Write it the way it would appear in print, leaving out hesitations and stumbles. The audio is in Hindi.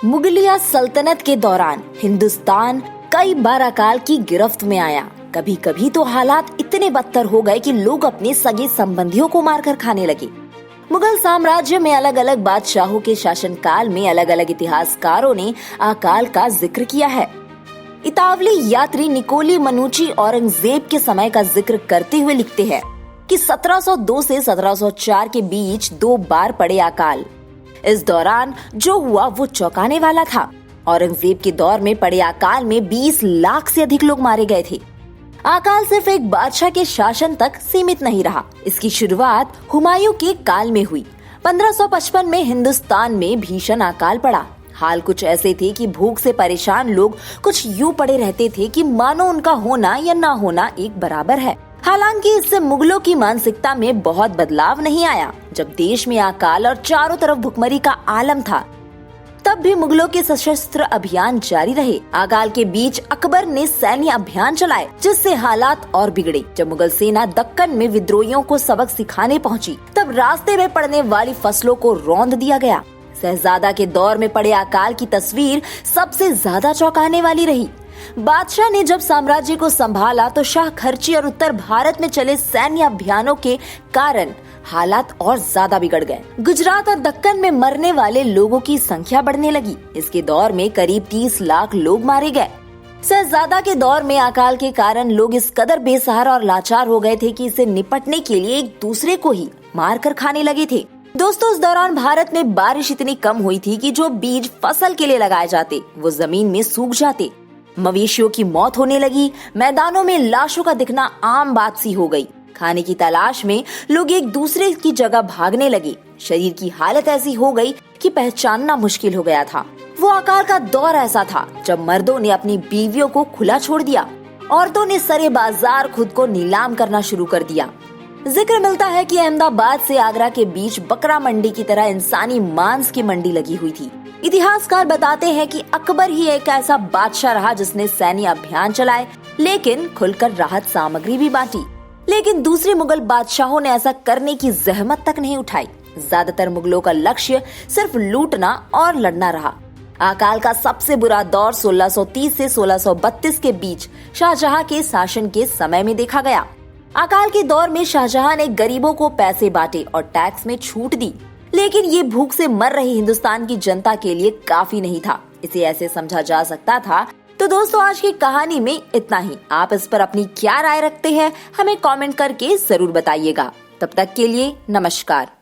मुगलिया सल्तनत के दौरान हिंदुस्तान कई बार अकाल की गिरफ्त में आया। कभी कभी तो हालात इतने बदतर हो गए कि लोग अपने सगे संबंधियों को मारकर खाने लगे। मुगल साम्राज्य में अलग अलग बादशाहों के शासनकाल में अलग अलग इतिहासकारों ने अकाल का जिक्र किया है। इतावली यात्री निकोली मनुची औरंगजेब के समय का जिक्र करते हुए लिखते हैं कि 1702 से 1704 के बीच 2 बार पड़े अकाल। इस दौरान जो हुआ वो चौंकाने वाला था। औरंगजेब के दौर में पड़े अकाल में 20 लाख से अधिक लोग मारे गए थे। अकाल सिर्फ एक बादशाह के शासन तक सीमित नहीं रहा। इसकी शुरुआत हुमायूं के काल में हुई। 1555 में हिंदुस्तान में भीषण अकाल पड़ा। हाल कुछ ऐसे थे कि भूख से परेशान लोग कुछ यूं पड़े रहते थे कि मानो उनका होना या ना होना एक बराबर है। हालांकि इससे मुगलों की मानसिकता में बहुत बदलाव नहीं आया। जब देश में अकाल और चारों तरफ भुखमरी का आलम था, तब भी मुगलों के सशस्त्र अभियान जारी रहे। अकाल के बीच अकबर ने सैन्य अभियान चलाए, जिससे हालात और बिगड़े। जब मुगल सेना दक्कन में विद्रोहियों को सबक सिखाने पहुंची, तब रास्ते में पड़ने वाली फसलों को रौंद दिया गया। शहजादा के दौर में पड़े अकाल की तस्वीर सबसे ज्यादा चौंकाने वाली रही। बादशाह ने जब साम्राज्य को संभाला तो शाह खर्ची और उत्तर भारत में चले सैन्य अभियानों के कारण हालात और ज्यादा बिगड़ गए। गुजरात और दक्कन में मरने वाले लोगों की संख्या बढ़ने लगी। इसके दौर में करीब 30 लाख लोग मारे गए। शहजादा के दौर में अकाल के कारण लोग इस कदर बेसहारा और लाचार हो गए थे कि इसे निपटने के लिए एक दूसरे को ही मार कर खाने लगे थे। दोस्तों, इस दौरान भारत में बारिश इतनी कम हुई थी कि जो बीज फसल के लिए लगाए जाते वो जमीन में सूख जाते। मवेशियों की मौत होने लगी। मैदानों में लाशों का दिखना आम बात सी हो गई। खाने की तलाश में लोग एक दूसरे की जगह भागने लगे। शरीर की हालत ऐसी हो गई कि पहचानना मुश्किल हो गया था। वो अकाल का दौर ऐसा था जब मर्दों ने अपनी बीवियों को खुला छोड़ दिया। औरतों ने सरे बाजार खुद को नीलाम करना शुरू कर दिया। जिक्र मिलता है कि अहमदाबाद से आगरा के बीच बकरा मंडी की तरह इंसानी मांस की मंडी लगी हुई थी। इतिहासकार बताते हैं कि अकबर ही एक ऐसा बादशाह रहा जिसने सैन्य अभियान चलाए, लेकिन खुलकर राहत सामग्री भी बांटी। लेकिन दूसरे मुगल बादशाहों ने ऐसा करने की जहमत तक नहीं उठाई। ज्यादातर मुगलों का लक्ष्य सिर्फ लूटना और लड़ना रहा। अकाल का सबसे बुरा दौर 1630 से 1632 के बीच शाहजहां के शासन के समय में देखा गया। अकाल के दौर में शाहजहां ने गरीबों को पैसे बांटे और टैक्स में छूट दी, लेकिन ये भूख से मर रही हिंदुस्तान की जनता के लिए काफी नहीं था। इसे ऐसे समझा जा सकता था। तो दोस्तों, आज की कहानी में इतना ही। आप इस पर अपनी क्या राय रखते हैं, हमें कमेंट करके जरूर बताइएगा। तब तक के लिए नमस्कार।